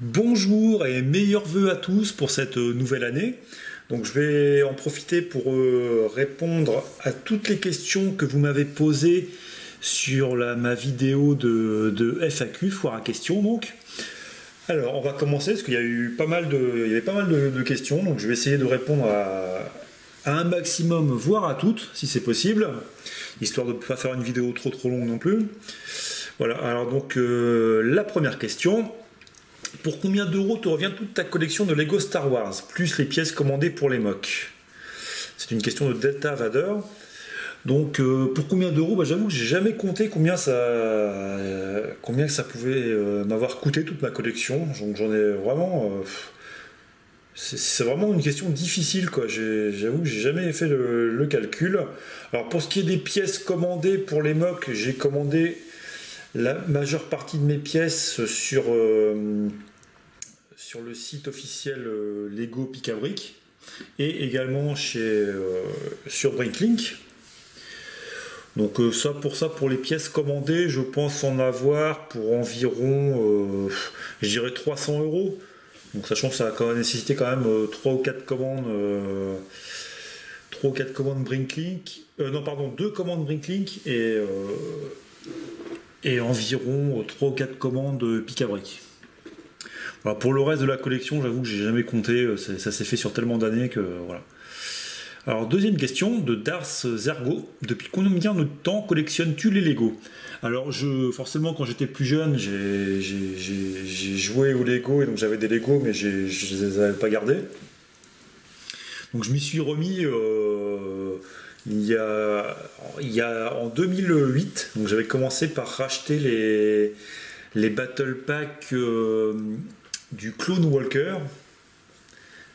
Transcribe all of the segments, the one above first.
Bonjour et meilleurs vœux à tous pour cette nouvelle année. Donc je vais en profiter pour répondre à toutes les questions que vous m'avez posées sur ma vidéo de FAQ, foire à questions donc. Alors on va commencer parce qu'il y a eu il y avait pas mal de questions, donc je vais essayer de répondre à un maximum, voire à toutes, si c'est possible, histoire de ne pas faire une vidéo trop longue non plus. Voilà, alors donc la première question. Pour combien d'euros te revient toute ta collection de Lego Star Wars, plus les pièces commandées pour les MOC? C'est une question de Delta Vader. Donc pour combien d'euros, j'avoue que j'ai jamais compté combien ça pouvait m'avoir coûté toute ma collection. Donc j'en ai vraiment... c'est vraiment une question difficile, quoi. J'avoue que j'ai jamais fait le calcul. Alors pour ce qui est des pièces commandées pour les MOC, j'ai commandé la majeure partie de mes pièces sur le site officiel Lego Picabric et également sur Brinklink. Donc pour les pièces commandées, je pense en avoir pour environ, je dirais 300 euros. Donc sachant que ça a quand même nécessité 3 ou 4 commandes, 3 ou 4 commandes Brinklink, non pardon, 2 commandes Brinklink et environ 3 ou 4 commandes Picabric. Voilà, pour le reste de la collection, j'avoue que j'ai jamais compté, ça s'est fait sur tellement d'années que voilà. Alors deuxième question de Dars Zergo, depuis combien de temps collectionnes-tu les Lego? Alors forcément quand j'étais plus jeune, j'ai joué aux Lego et donc j'avais des Lego mais je les avais pas gardés. Donc je m'y suis remis il y a en 2008, donc j'avais commencé par racheter les Battle Pack du Clone Walker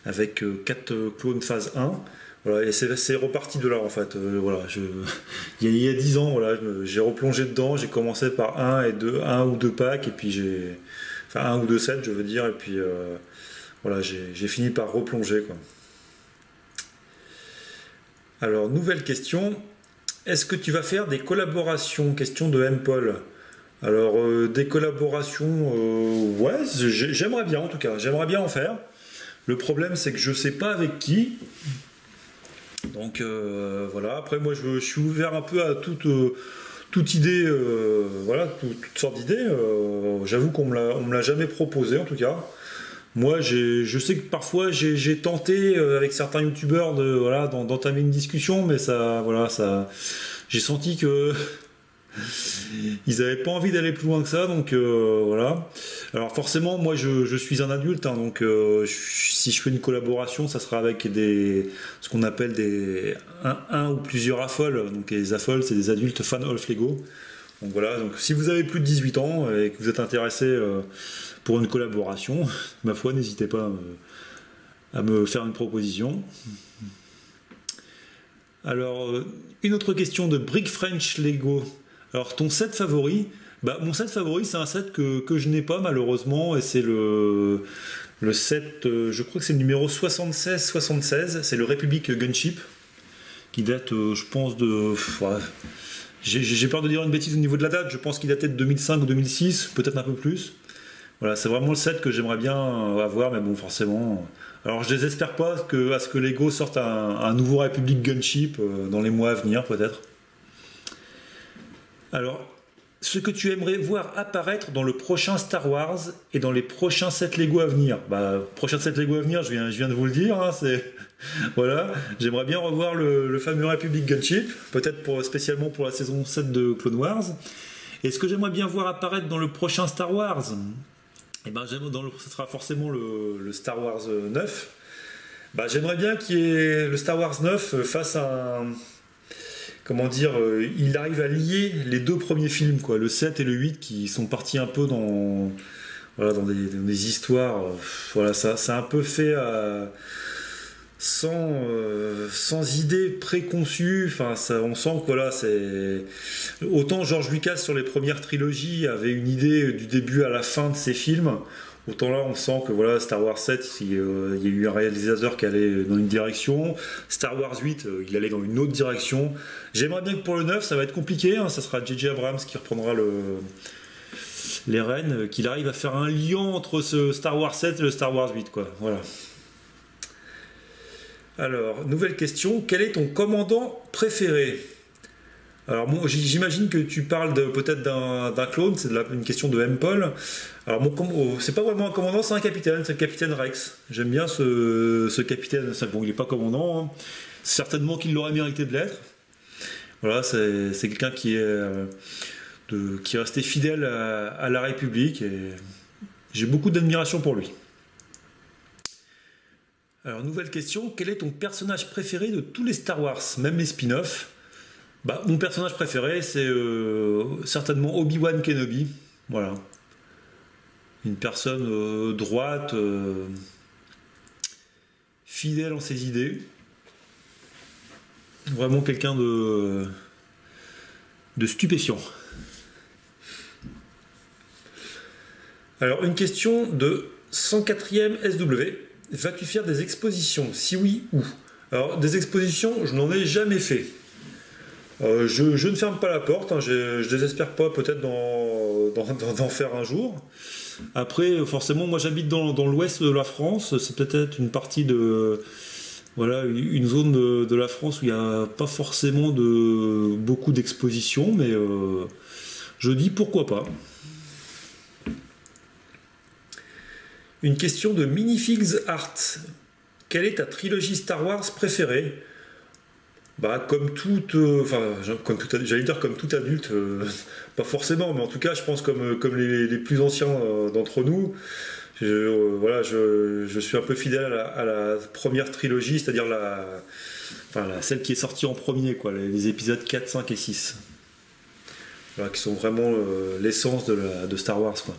avec 4 clones phase 1. Voilà, et c'est reparti de là en fait. Voilà, il y a 10 ans, voilà, j'ai replongé dedans, j'ai commencé par un ou deux packs, et puis enfin un ou deux sets je veux dire, et puis voilà, j'ai fini par replonger, quoi. Alors, nouvelle question. Est-ce que tu vas faire des collaborations? Question de M-Paul. Alors, des collaborations, ouais, j'aimerais bien en tout cas. J'aimerais bien en faire. Le problème, c'est que je ne sais pas avec qui. Donc, voilà. Après, moi, je suis ouvert un peu à toute idée, voilà, toutes sortes d'idées. J'avoue qu'on me l'a jamais proposé en tout cas. Moi, je sais que parfois j'ai tenté avec certains youtubeurs d'entamer une discussion, mais j'ai senti que ils n'avaient pas envie d'aller plus loin que ça, donc voilà. Alors forcément, moi je suis un adulte, hein, donc si je fais une collaboration, ça sera avec ce qu'on appelle un ou plusieurs AFOL. Donc les AFOL, c'est des adultes fans of Lego. Donc voilà, donc si vous avez plus de 18 ans et que vous êtes intéressé pour une collaboration, ma foi, n'hésitez pas à me faire une proposition. Alors, une autre question de Brick French Lego. Alors, ton set favori? Mon set favori, c'est un set que je n'ai pas malheureusement, et c'est le set, je crois que c'est le numéro 76, c'est le Republic Gunship, qui date, je pense, j'ai peur de dire une bêtise au niveau de la date, je pense qu'il datait de 2005 ou 2006, peut-être un peu plus. Voilà, c'est vraiment le set que j'aimerais bien avoir, mais bon, forcément. Alors, je désespère pas à ce que Lego sorte un nouveau Republic Gunship dans les mois à venir, peut-être. Alors, ce que tu aimerais voir apparaître dans le prochain Star Wars et dans les prochains sets Lego à venir. Prochain set Lego à venir, je viens de vous le dire, hein, voilà, j'aimerais bien revoir le fameux Republic Gunship, peut-être spécialement pour la saison 7 de Clone Wars. Et ce que j'aimerais bien voir apparaître dans le prochain Star Wars, ce sera forcément le Star Wars 9. J'aimerais bien le Star Wars 9 fasse comment dire, il arrive à lier les deux premiers films, quoi, le 7 et le 8, qui sont partis un peu dans des histoires. Voilà, ça a un peu fait sans idée préconçue. Enfin, on sent que voilà, autant George Lucas sur les premières trilogies avait une idée du début à la fin de ses films, autant là on sent que voilà, Star Wars 7, il y a eu un réalisateur qui allait dans une direction, Star Wars 8 il allait dans une autre direction. J'aimerais bien que pour le 9 ça va être compliqué, hein, ça sera J.J. Abrams qui reprendra les rênes, qu'il arrive à faire un lien entre ce Star Wars 7 et le Star Wars 8, quoi. Voilà. Alors, nouvelle question. Quel est ton commandant préféré? Alors, bon, j'imagine que tu parles peut-être d'un clone, c'est une question de M-Paul. Alors, c'est pas vraiment un commandant, c'est un capitaine, c'est le capitaine Rex. J'aime bien ce capitaine. Bon, il n'est pas commandant, hein. Certainement qu'il l'aurait mérité de l'être. Voilà, c'est quelqu'un qui est resté fidèle à la République et j'ai beaucoup d'admiration pour lui. Alors, nouvelle question. Quel est ton personnage préféré de tous les Star Wars, même les spin-offs? Bah, mon personnage préféré, c'est certainement Obi-Wan Kenobi. Voilà. Une personne droite, fidèle en ses idées. Vraiment quelqu'un de stupéfiant. Alors, une question de 104e SW. Vas-tu faire des expositions? Si oui, où? Alors, des expositions, je n'en ai jamais fait. Je ne ferme pas la porte, hein, je désespère pas peut-être d'en faire un jour. Après, forcément, moi j'habite dans l'ouest de la France, c'est peut-être une partie voilà, une zone de la France où il n'y a pas forcément beaucoup d'expositions, mais je dis pourquoi pas. Une question de Minifigs Art. Quelle est ta trilogie Star Wars préférée? Bah, comme j'allais dire comme tout adulte, pas forcément, mais en tout cas, je pense comme les plus anciens d'entre nous, voilà, je suis un peu fidèle à la première trilogie, c'est-à-dire celle qui est sortie en premier, quoi, les épisodes 4, 5 et 6. Voilà, qui sont vraiment l'essence de Star Wars, quoi.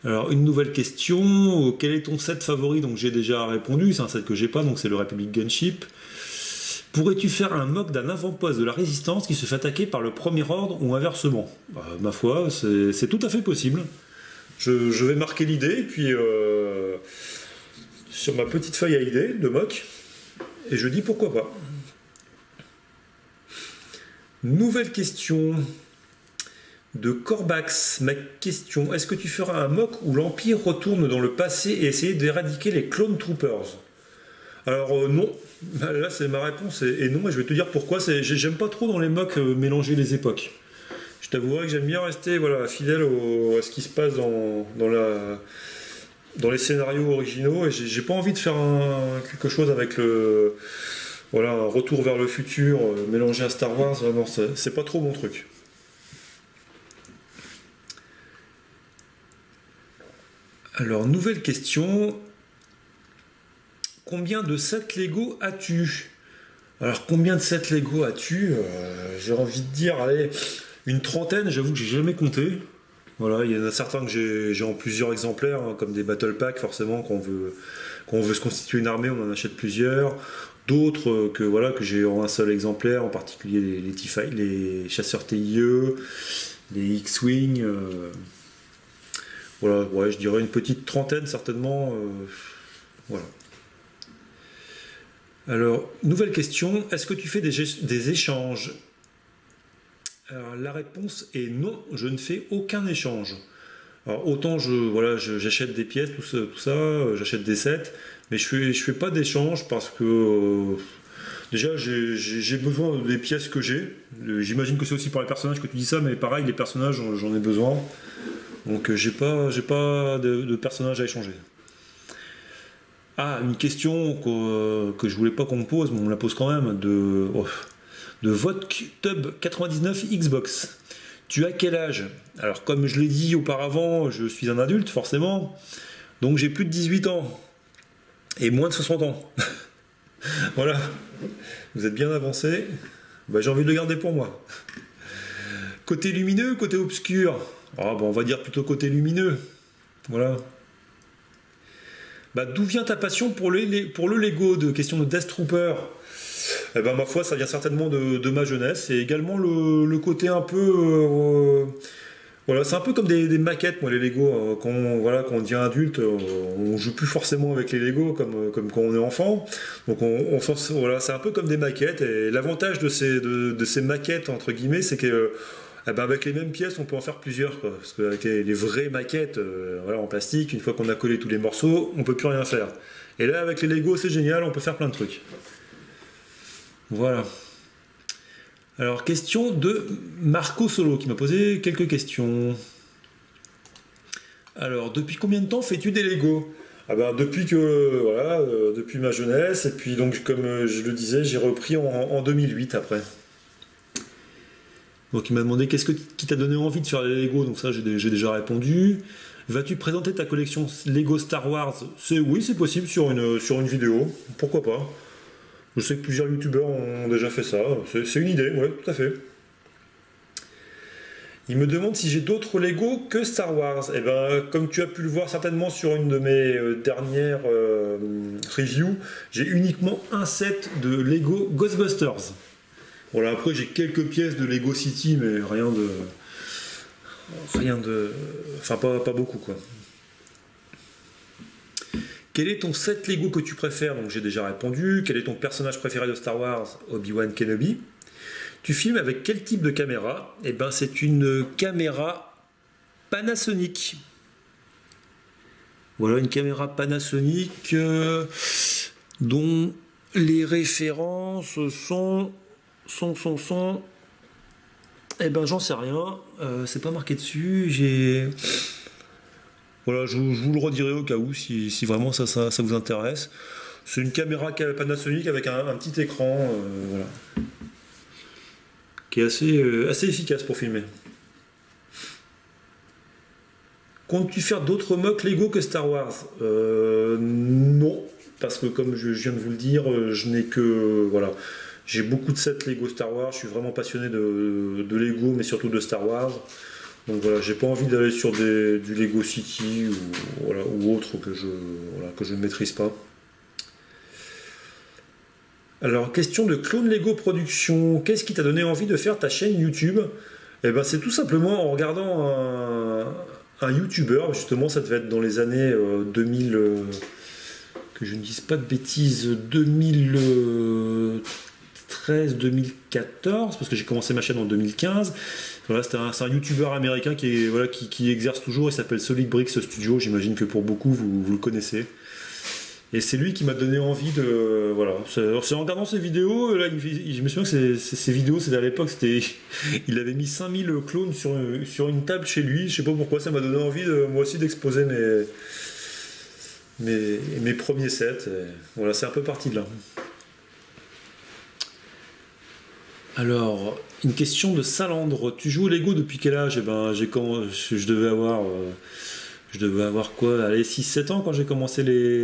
Alors, une nouvelle question. Quel est ton set favori? Donc, j'ai déjà répondu. C'est un set que j'ai pas, donc c'est le Republic Gunship. Pourrais-tu faire un mock d'un avant-poste de la Résistance qui se fait attaquer par le Premier Ordre ou inversement? Bah, ma foi, c'est tout à fait possible. Je vais marquer l'idée, puis sur ma petite feuille à idées de mock, et je dis pourquoi pas. Nouvelle question de Corbax. Ma question, est-ce que tu feras un mock où l'Empire retourne dans le passé et essayer d'éradiquer les Clone Troopers? Alors non, là c'est ma réponse et non, et je vais te dire pourquoi. J'aime pas trop dans les mocks mélanger les époques. Je t'avouerai que j'aime bien rester fidèle à ce qui se passe dans les scénarios originaux, et j'ai pas envie de faire quelque chose avec un retour vers le futur, mélangé à Star Wars. Vraiment, c'est pas trop mon truc. Alors, nouvelle question. Combien de sets Lego as-tu? Alors, combien de sets Lego as-tu? J'ai envie de dire, allez, une trentaine, j'avoue que j'ai jamais compté. Voilà, il y en a certains que j'ai en plusieurs exemplaires, hein, comme des Battle Packs, forcément, quand on veut se constituer une armée, on en achète plusieurs. D'autres que j'ai en un seul exemplaire, en particulier les chasseurs TIE, les X-Wing. Voilà, ouais, je dirais une petite trentaine, certainement. Voilà. Alors, nouvelle question, est-ce que tu fais des échanges? Alors, la réponse est non, je ne fais aucun échange. Alors, autant j'achète des pièces, tout ça, j'achète des sets, mais je fais pas d'échange parce que déjà j'ai besoin des pièces que j'ai. J'imagine que c'est aussi pour les personnages que tu dis ça, mais pareil, les personnages, j'en ai besoin. Donc j'ai pas de personnages à échanger. Ah, une question que je voulais pas qu'on me pose, mais on me la pose quand même, de VodTub99 Xbox. Tu as quel âge? Alors, comme je l'ai dit auparavant, je suis un adulte, forcément, donc j'ai plus de 18 ans, et moins de 60 ans. Voilà, vous êtes bien avancé, bah, j'ai envie de le garder pour moi. Côté lumineux, côté obscur? Ah, bah, on va dire plutôt côté lumineux, voilà. Bah, d'où vient ta passion pour le Lego, de question de Death Trooper? Eh ben, ma foi, ça vient certainement de ma jeunesse, et également le côté un peu... voilà, c'est un peu comme des maquettes, moi, les Lego. Quand on devient adulte, on joue plus forcément avec les Lego comme quand on est enfant. Donc voilà, c'est un peu comme des maquettes, et l'avantage de ces maquettes, entre guillemets, c'est que Eh ben, avec les mêmes pièces, on peut en faire plusieurs, quoi. Parce qu'avec les vraies maquettes voilà, en plastique, une fois qu'on a collé tous les morceaux, on peut plus rien faire. Et là, avec les Lego, c'est génial, on peut faire plein de trucs. Voilà. Alors, question de Marco Solo, qui m'a posé quelques questions. Alors, depuis combien de temps fais-tu des Lego? Ah ben, depuis que, voilà, depuis ma jeunesse, et puis donc, comme je le disais, j'ai repris en 2008 après. Donc il m'a demandé qu'est-ce qui t'a donné envie de faire les Lego, donc ça j'ai déjà répondu. Vas-tu présenter ta collection Lego Star Wars? Oui, c'est possible sur une vidéo, pourquoi pas. Je sais que plusieurs youtubeurs ont déjà fait ça, c'est une idée, ouais, tout à fait. Il me demande si j'ai d'autres Lego que Star Wars. Et ben, comme tu as pu le voir certainement sur une de mes dernières reviews, j'ai uniquement un set de Lego Ghostbusters. Voilà, après j'ai quelques pièces de Lego City, mais rien de, enfin pas beaucoup quoi. Quel est ton set Lego que tu préfères? Donc j'ai déjà répondu. Quel est ton personnage préféré de Star Wars? Obi-Wan Kenobi. Tu filmes avec quel type de caméra? Eh ben c'est une caméra Panasonic. Voilà une caméra Panasonic dont les références sont. Eh ben j'en sais rien, c'est pas marqué dessus, voilà, je vous le redirai au cas où si vraiment ça vous intéresse. C'est une caméra Panasonic avec un petit écran, voilà, qui est assez efficace pour filmer. Comptes-tu faire d'autres mocks Lego que Star Wars? Non, parce que comme je viens de vous le dire, je n'ai que... voilà. J'ai beaucoup de sets Lego Star Wars, je suis vraiment passionné de Lego, mais surtout de Star Wars. Donc voilà, j'ai pas envie d'aller sur du Lego City ou autre que je ne maîtrise pas. Alors, question de Clone Lego Production. Qu'est-ce qui t'a donné envie de faire ta chaîne YouTube? Eh ben, c'est tout simplement en regardant un YouTuber, justement, ça devait être dans les années 2000, que je ne dise pas de bêtises, 2013-2014, parce que j'ai commencé ma chaîne en 2015. Voilà, c'est un youtubeur américain qui exerce toujours, il s'appelle Solid Bricks Studio, j'imagine que pour beaucoup vous le connaissez. Et c'est lui qui m'a donné envie de... voilà, c'est en regardant ses vidéos, là, je me souviens que ces vidéos, c'était à l'époque, il avait mis 5000 clones sur une table chez lui, je sais pas pourquoi, ça m'a donné envie moi aussi d'exposer mes premiers sets. Et voilà, c'est un peu parti de là. Alors, une question de Salandre. Tu joues au Lego depuis quel âge? Eh ben, je devais avoir quoi? Allez, 6-7 ans quand j'ai commencé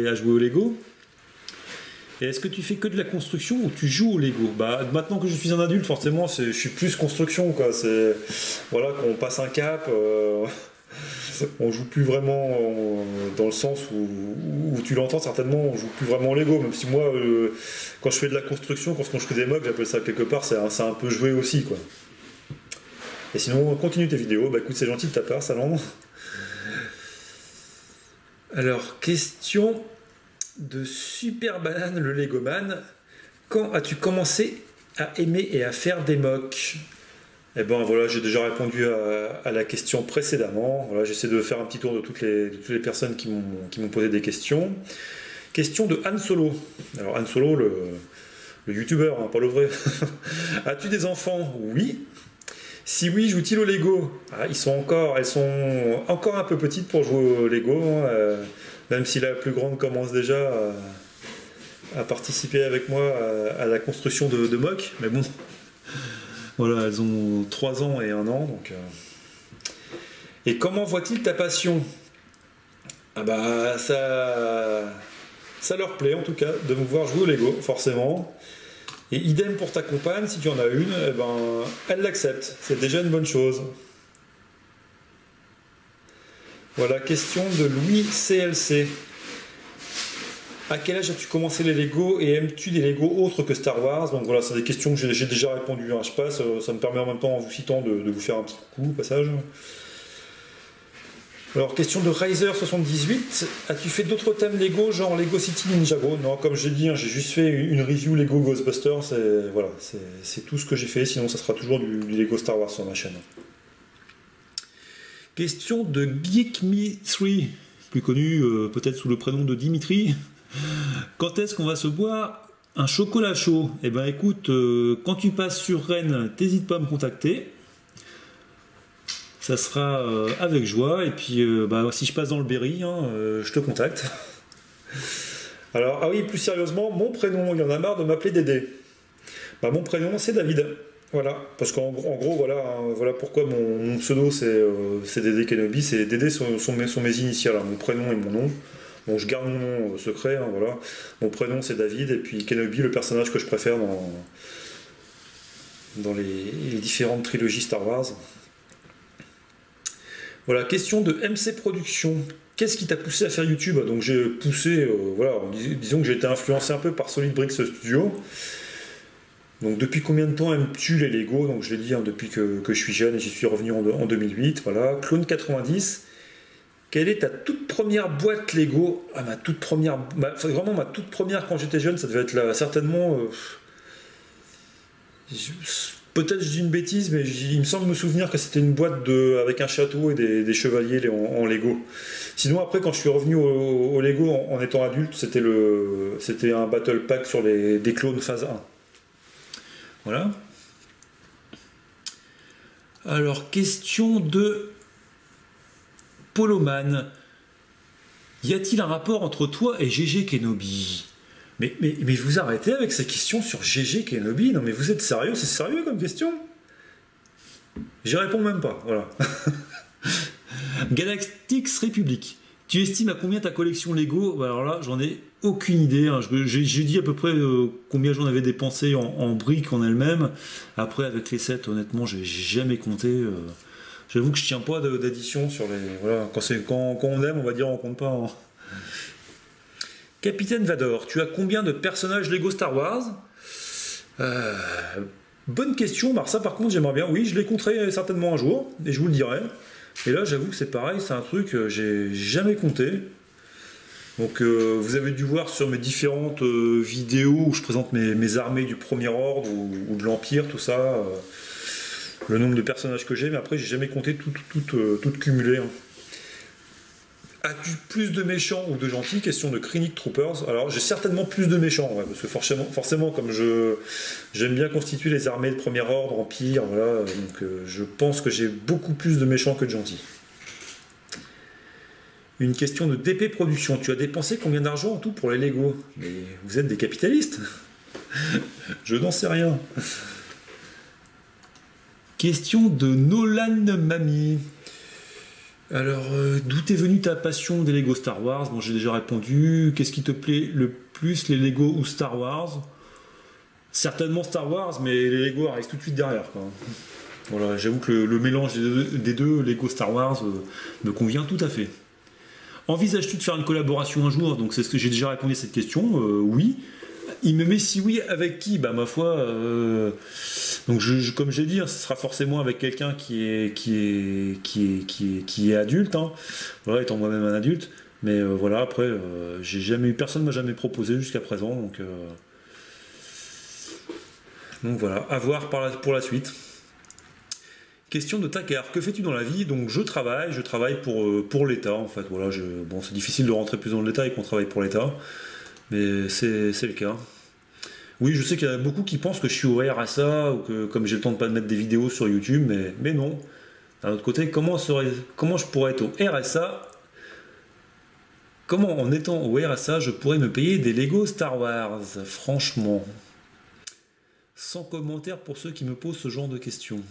à jouer au Lego. Et est-ce que tu fais que de la construction ou tu joues au Lego? Bah, maintenant que je suis un adulte, forcément, je suis plus construction, quoi. C'est, voilà, quand on passe un cap, on joue plus vraiment dans le sens où tu l'entends certainement, on joue plus vraiment au Lego, même si moi quand je fais de la construction, quand je fais des mocks, j'appelle ça quelque part, c'est un peu joué aussi quoi. Et sinon continue tes vidéos, bah écoute c'est gentil de ta part Salandre. Alors question de Super Banane le Legoman, quand as-tu commencé à aimer et à faire des mocks? Eh ben voilà, j'ai déjà répondu à la question précédemment. Voilà, j'essaie de faire un petit tour de toutes les personnes qui m'ont posé des questions. Question de Han Solo. Alors Han Solo, le youtubeur, hein, pas le vrai. As-tu des enfants? Oui. Si oui, jouent-ils au Lego? Elles sont encore un peu petites pour jouer au Lego, hein, même si la plus grande commence déjà à participer avec moi à la construction de mock. Mais bon... Voilà, elles ont 3 ans et 1 an. Donc, Et comment voient-ils ta passion? Ah bah ça leur plaît en tout cas de me voir jouer au Lego, forcément. Et idem pour ta compagne, si tu en as une, eh ben, elle l'accepte. C'est déjà une bonne chose. Voilà, question de Louis CLC. À quel âge as-tu commencé les Lego et aimes-tu des Lego autres que Star Wars? Donc voilà, c'est des questions que j'ai déjà répondu. Hein. Je passe, ça me permet en même temps, en vous citant, de vous faire un petit coucou au passage. Alors, question de Riser78. As-tu fait d'autres thèmes Lego, genre Lego City Ninjago? Non, comme j'ai dit, hein, j'ai juste fait une review Lego Ghostbusters. Voilà, c'est tout ce que j'ai fait. Sinon, ça sera toujours du Lego Star Wars sur ma chaîne. Question de GeekMe3, plus connu peut-être sous le prénom de Dimitri. Quand est-ce qu'on va se boire un chocolat chaud? Eh ben écoute, quand tu passes sur Rennes, t'hésites pas à me contacter. Ça sera avec joie. Et puis si je passe dans le Berry, hein, je te contacte. Alors, ah oui, plus sérieusement, mon prénom, il y en a marre de m'appeler Dédé. Mon prénom, c'est David. Voilà, parce qu'en gros, voilà, hein, voilà pourquoi mon pseudo, c'est Dédé Kenobi. C'est Dédé sont mes initiales, hein, mon prénom et mon nom. Bon, je garde mon nom secret, hein, voilà. Mon prénom, c'est David, et puis Kenobi, le personnage que je préfère dans les différentes trilogies Star Wars. Voilà, question de MC Productions. Qu'est-ce qui t'a poussé à faire YouTube? Donc j'ai poussé, voilà, disons que j'ai été influencé un peu par Solid Bricks Studio. Donc depuis combien de temps aimes-tu les Lego? Donc je l'ai dit, hein, depuis que je suis jeune et j'y suis revenu en 2008. Voilà, Clone 90. Quelle est ta toute première boîte Lego? Ah, ma toute première, vraiment ma toute première quand j'étais jeune, ça devait être là, certainement. Peut-être je dis une bêtise, mais il me semble me souvenir que c'était une boîte avec un château et des chevaliers en Lego. Sinon après, quand je suis revenu au Lego en étant adulte, c'était un battle pack sur des clones phase 1. Voilà. Alors, question de Poloman. Y a-t-il un rapport entre toi et GG Kenobi? Mais vous arrêtez avec ces questions sur GG Kenobi? Non mais vous êtes sérieux? C'est sérieux comme question? J'y réponds même pas, voilà. Galactix Republic. Tu estimes à combien ta collection Lego? Alors là, j'en ai aucune idée. Hein. J'ai dit à peu près combien j'en avais dépensé en briques en elles-mêmes. Après, avec les sets, honnêtement, j'ai jamais compté. J'avoue que je tiens pas d'addition sur les... Voilà, quand on aime, on va dire on compte pas. Hein. Capitaine Vador, tu as combien de personnages Lego Star Wars? Bonne question. Alors ça, par contre, j'aimerais bien. Oui, je les compterai certainement un jour, et je vous le dirai. Et là, j'avoue que c'est pareil, c'est un truc que j'ai jamais compté. Donc, vous avez dû voir sur mes différentes vidéos où je présente mes armées du Premier Ordre ou de l'Empire, tout ça, le nombre de personnages que j'ai, mais après, j'ai jamais compté tout cumulé. Hein. As-tu plus de méchants ou de gentils? Question de Krennic Troopers. Alors j'ai certainement plus de méchants, ouais, parce que forcément comme j'aime bien constituer les armées de premier ordre, empire, voilà, donc je pense que j'ai beaucoup plus de méchants que de gentils. Une question de DP Production. Tu as dépensé combien d'argent en tout pour les Lego? Mais vous êtes des capitalistes? Je n'en sais rien. Question de Nolan Mami. Alors, d'où est venue ta passion des Lego Star Wars? Bon, j'ai déjà répondu. Qu'est-ce qui te plaît le plus, les Lego ou Star Wars? Certainement Star Wars, mais les Lego arrivent tout de suite derrière, quoi. Voilà, j'avoue que le mélange des deux, Lego Star Wars, me convient tout à fait. Envisages-tu de faire une collaboration un jour? Donc, c'est ce que j'ai déjà répondu à cette question. Oui. Il me met si oui, avec qui? Bah ma foi, donc comme j'ai dit, hein, ce sera forcément avec quelqu'un qui est adulte, hein. Voilà, étant moi-même un adulte. Mais voilà, après, personne m'a jamais proposé jusqu'à présent, donc voilà, à voir pour la suite. Question de Takar, que fais-tu dans la vie? Donc je travaille pour l'État en fait. Voilà, bon, c'est difficile de rentrer plus dans le détail qu'on travaille pour l'État. Mais c'est le cas. Oui, je sais qu'il y en a beaucoup qui pensent que je suis au RSA ou que comme j'ai le temps de pas mettre des vidéos sur YouTube, mais non. D'un autre côté, comment je pourrais être au RSA? Comment en étant au RSA, je pourrais me payer des Lego Star Wars? Franchement. Sans commentaire pour ceux qui me posent ce genre de questions.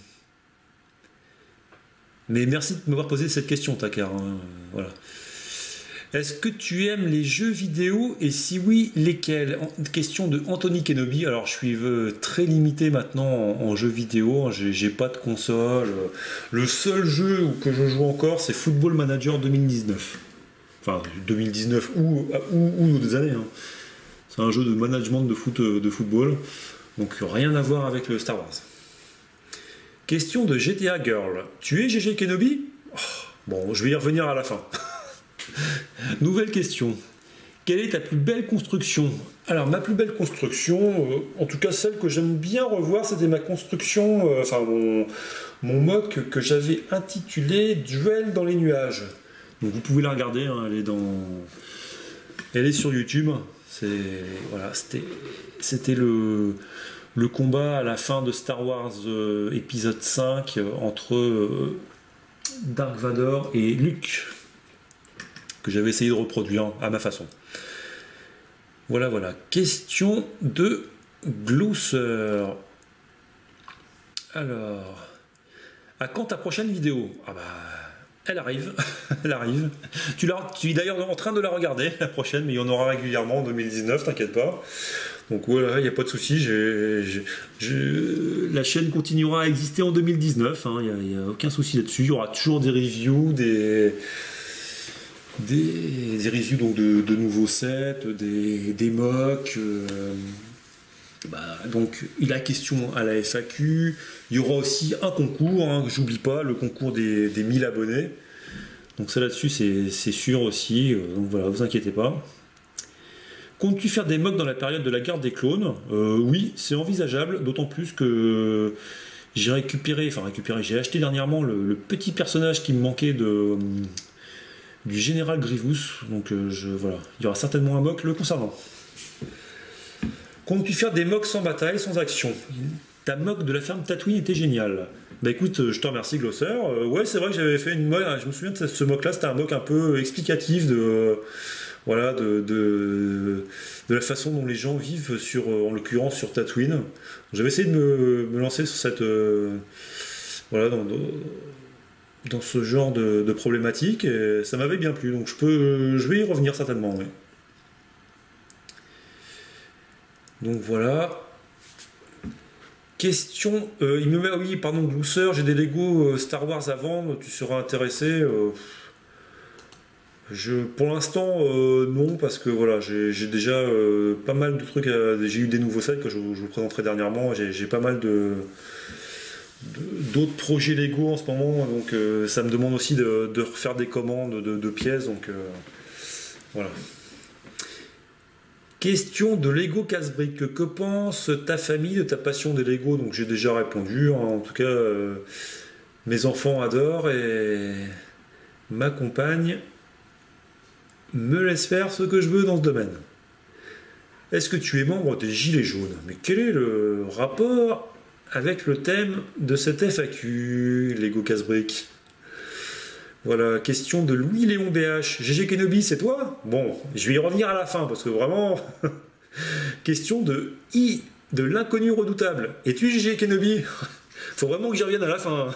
Mais merci de m'avoir posé cette question, Takar. Hein. Voilà. Est-ce que tu aimes les jeux vidéo et si oui, lesquels? Question de Anthony Kenobi. Alors je suis très limité maintenant en jeux vidéo, j'ai pas de console. Le seul jeu que je joue encore, c'est Football Manager 2019. Enfin 2019 ou des années. Hein. C'est un jeu de management de football. Donc rien à voir avec le Star Wars. Question de GTA Girl. Tu es GG Kenobi? Bon, je vais y revenir à la fin. Nouvelle question. quelle est ta plus belle construction? Alors, ma plus belle construction, en tout cas celle que j'aime bien revoir, c'était ma construction, enfin mon mock que j'avais intitulé Duel dans les nuages. Donc vous pouvez la regarder, hein, elle est sur YouTube. Voilà, c'était le combat à la fin de Star Wars épisode 5 entre Dark Vador et Luke, que j'avais essayé de reproduire à ma façon. Voilà. Question de Glousser. Alors, à quand ta prochaine vidéo? Ah bah, elle arrive, elle arrive. Tu es d'ailleurs en train de la regarder, la prochaine, mais il y en aura régulièrement en 2019, t'inquiète pas. Donc voilà, il n'y a pas de souci. La chaîne continuera à exister en 2019, hein, il n'y a aucun souci là-dessus. Il y aura toujours des reviews, des reviews donc de nouveaux sets, des mocks. Donc il a question à la FAQ. Il y aura aussi un concours, hein, j'oublie pas, le concours des 1000 abonnés. Donc ça là-dessus c'est sûr aussi. Donc voilà, vous inquiétez pas. Comptes-tu faire des mocks dans la période de la guerre des clones? Oui, c'est envisageable, d'autant plus que j'ai j'ai acheté dernièrement le petit personnage qui me manquait du général Grievous, donc voilà, il y aura certainement un mock le concernant. Comptes-tu faire des mocks sans bataille, sans action? Ta mock de la ferme Tatooine était géniale. Bah écoute, je te remercie Glosser. Ouais, c'est vrai que j'avais fait une mock, je me souviens de ce mock là, c'était un mock un peu explicatif de la façon dont les gens vivent en l'occurrence sur Tatooine. J'avais essayé de me lancer sur cette dans ce genre de problématique et ça m'avait bien plu, donc je vais y revenir certainement, oui. Donc voilà. Question, il me met, oui pardon Glousser, j'ai des Lego Star Wars à vendre, tu seras intéressé? Pour l'instant non, parce que voilà, j'ai déjà pas mal de trucs, j'ai eu des nouveaux sets que je vous présenterai dernièrement, j'ai pas mal d'autres projets Lego en ce moment, donc ça me demande aussi de refaire des commandes de pièces, donc voilà. Question de Lego casse-brique. Que pense ta famille de ta passion des Lego? Donc j'ai déjà répondu, hein. En tout cas mes enfants adorent et ma compagne me laisse faire ce que je veux dans ce domaine. Est-ce que tu es membre des Gilets jaunes? Mais quel est le rapport avec le thème de cette FAQ, Lego casse-brique? Voilà, question de Louis-Léon BH. GG Kenobi, c'est toi? Bon, je vais y revenir à la fin, parce que vraiment... question de l'inconnu redoutable. Es-tu GG Kenobi? Faut vraiment que j'y revienne à la fin.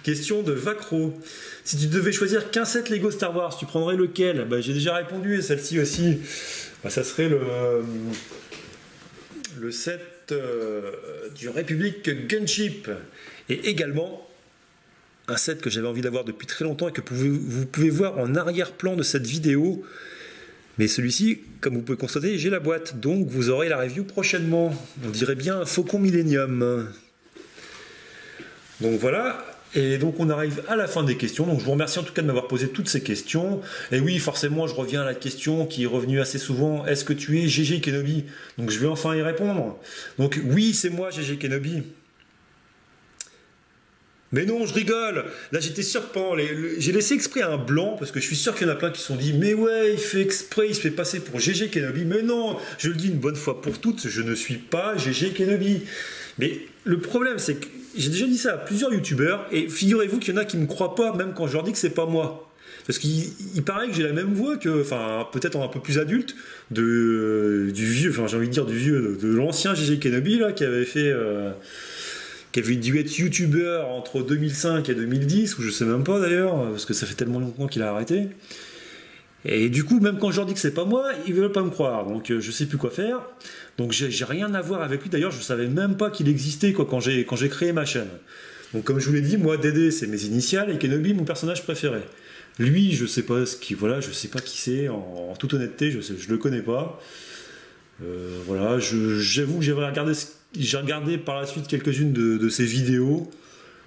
Question de Vacro. Si tu devais choisir qu'un set Lego Star Wars, tu prendrais lequel? Bah, j'ai déjà répondu, et celle-ci aussi. Bah, ça serait le set du Republic Gunship. Et également... un set que j'avais envie d'avoir depuis très longtemps et que vous pouvez voir en arrière-plan de cette vidéo. Mais celui-ci, comme vous pouvez constater, j'ai la boîte. Donc vous aurez la review prochainement. On dirait bien un Faucon Millennium. Donc voilà. Et donc on arrive à la fin des questions. Donc je vous remercie en tout cas de m'avoir posé toutes ces questions. Et oui, forcément, je reviens à la question qui est revenue assez souvent. Est-ce que tu es GG Kenobi? Donc je vais enfin y répondre. Donc oui, c'est moi GG Kenobi. Mais non, je rigole. Là, j'étais sûr que j'ai laissé exprès un blanc parce que je suis sûr qu'il y en a plein qui se sont dit mais ouais, il fait exprès, il se fait passer pour GG Kenobi. Mais non, je le dis une bonne fois pour toutes, je ne suis pas GG Kenobi. Mais le problème, c'est que j'ai déjà dit ça à plusieurs youtubeurs et figurez-vous qu'il y en a qui me croient pas même quand je leur dis que c'est pas moi. Parce qu'il paraît que j'ai la même voix que, enfin, peut-être un peu plus adulte, du vieux, enfin j'ai envie de dire du vieux, de l'ancien GG Kenobi là qui avait fait. Qui avait dû être youtubeur entre 2005 et 2010, ou je sais même pas d'ailleurs, parce que ça fait tellement longtemps qu'il a arrêté. Et du coup, même quand je leur dis que c'est pas moi, ils veulent pas me croire, donc je sais plus quoi faire. Donc j'ai rien à voir avec lui, d'ailleurs je savais même pas qu'il existait quand j'ai créé ma chaîne. Donc comme je vous l'ai dit, moi Dédé c'est mes initiales et Kenobi mon personnage préféré. Lui, je sais pas je sais pas qui c'est, en toute honnêteté, je le connais pas. Voilà, j'avoue que j'ai regardé par la suite quelques-unes de ses vidéos.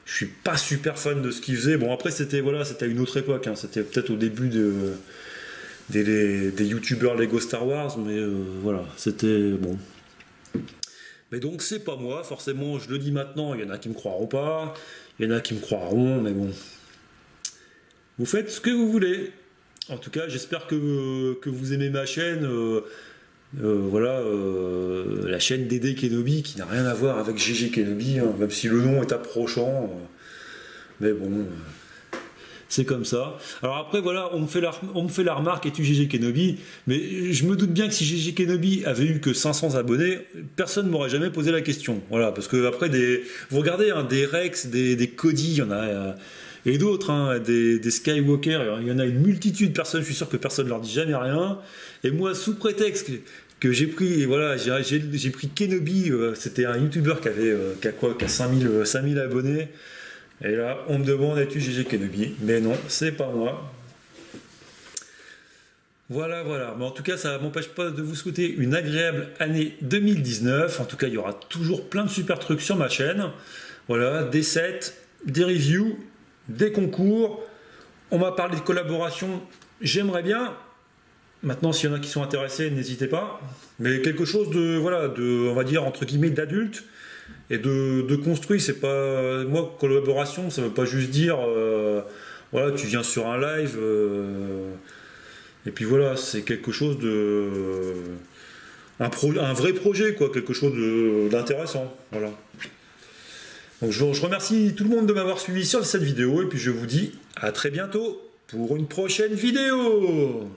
Je suis pas super fan de ce qu'il faisait. Bon, après, c'était à une autre époque. Hein. C'était peut-être au début des youtubeurs Lego Star Wars, mais voilà, c'était bon. Mais donc c'est pas moi, forcément je le dis maintenant, il y en a qui me croiront pas, il y en a qui me croiront, mais bon. Vous faites ce que vous voulez. En tout cas, j'espère que vous aimez ma chaîne. Voilà, la chaîne Dédé Kenobi qui n'a rien à voir avec GG Kenobi, hein, même si le nom est approchant. Mais bon, c'est comme ça. Alors après, voilà, on me fait la remarque, es-tu GG Kenobi? Mais je me doute bien que si GG Kenobi avait eu que 500 abonnés, personne ne m'aurait jamais posé la question. Voilà, parce que après, vous regardez, hein, des Rex, des Cody, il y en a... et d'autres, hein, des Skywalker, il y en a une multitude de personnes, je suis sûr que personne ne leur dit jamais rien. Et moi, sous prétexte que j'ai pris, voilà, j'ai pris Kenobi, c'était un YouTuber qui a 5000 abonnés. Et là, on me demande, es-tu GG Kenobi? Mais non, c'est pas moi. Voilà, voilà. Mais en tout cas, ça ne m'empêche pas de vous souhaiter une agréable année 2019. En tout cas, il y aura toujours plein de super trucs sur ma chaîne. Voilà, des sets, des reviews, des concours. On m'a parlé de collaboration. J'aimerais bien. Maintenant, s'il y en a qui sont intéressés, n'hésitez pas. Mais quelque chose de, voilà, on va dire, entre guillemets, d'adulte. Et de construit, c'est pas... Moi, collaboration, ça veut pas juste dire... voilà, tu viens sur un live... et puis voilà, c'est quelque chose de... un vrai projet, quoi. Quelque chose d'intéressant. Voilà. Donc je remercie tout le monde de m'avoir suivi sur cette vidéo. Et puis je vous dis à très bientôt pour une prochaine vidéo.